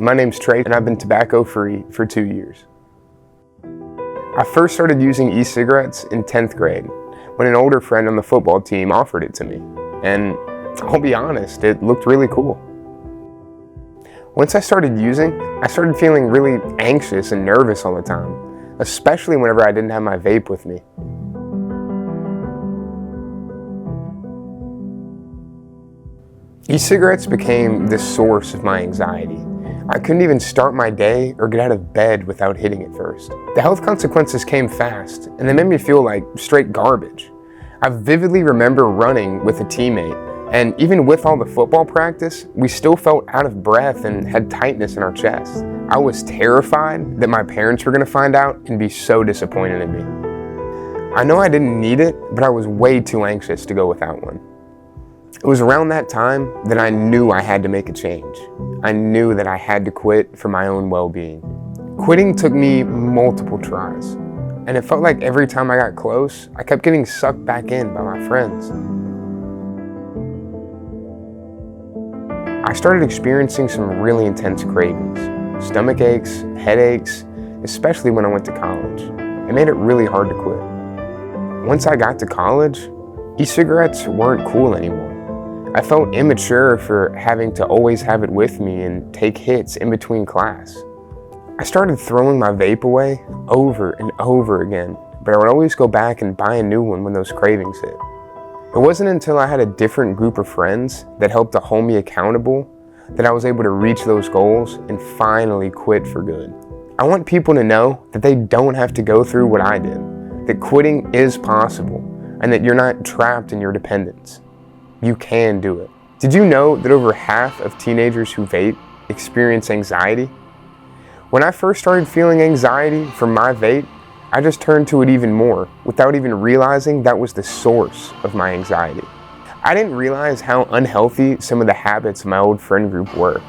My name's Trey, and I've been tobacco-free for 2 years. I first started using e-cigarettes in 10th grade when an older friend on the football team offered it to me. And I'll be honest, it looked really cool. Once I started using, I started feeling really anxious and nervous all the time, especially whenever I didn't have my vape with me. E-cigarettes became the source of my anxiety. I couldn't even start my day or get out of bed without hitting it first. The health consequences came fast, and they made me feel like straight garbage. I vividly remember running with a teammate, and even with all the football practice, we still felt out of breath and had tightness in our chest. I was terrified that my parents were going to find out and be so disappointed in me. I know I didn't need it, but I was way too anxious to go without one. It was around that time that I knew I had to make a change. I knew that I had to quit for my own well-being. Quitting took me multiple tries, and it felt like every time I got close, I kept getting sucked back in by my friends. I started experiencing some really intense cravings, stomach aches, headaches, especially when I went to college. It made it really hard to quit. Once I got to college, e-cigarettes weren't cool anymore. I felt immature for having to always have it with me and take hits in between class. I started throwing my vape away over and over again, but I would always go back and buy a new one when those cravings hit. It wasn't until I had a different group of friends that helped to hold me accountable that I was able to reach those goals and finally quit for good. I want people to know that they don't have to go through what I did, that quitting is possible, and that you're not trapped in your dependence. You can do it. Did you know that over half of teenagers who vape experience anxiety? When I first started feeling anxiety from my vape, I just turned to it even more without even realizing that was the source of my anxiety. I didn't realize how unhealthy some of the habits of my old friend group were.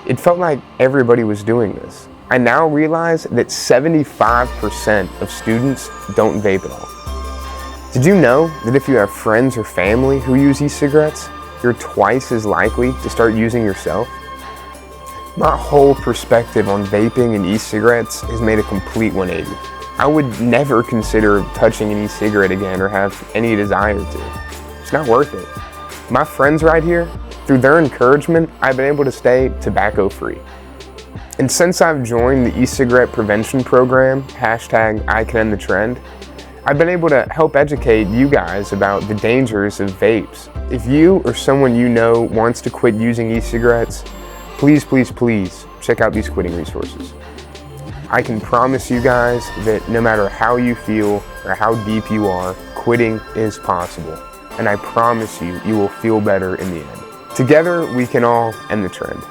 It felt like everybody was doing this. I now realize that 75% of students don't vape at all. Did you know that if you have friends or family who use e-cigarettes, you're twice as likely to start using yourself? My whole perspective on vaping and e-cigarettes has made a complete 180. I would never consider touching an e-cigarette again or have any desire to. It's not worth it. My friends right here, through their encouragement, I've been able to stay tobacco-free. And since I've joined the e-cigarette prevention program, #ICanEndTheTrend, I've been able to help educate you guys about the dangers of vapes. If you or someone you know wants to quit using e-cigarettes, please check out these quitting resources. I can promise you guys that no matter how you feel or how deep you are, quitting is possible. And I promise you, you will feel better in the end. Together, we can all end the trend.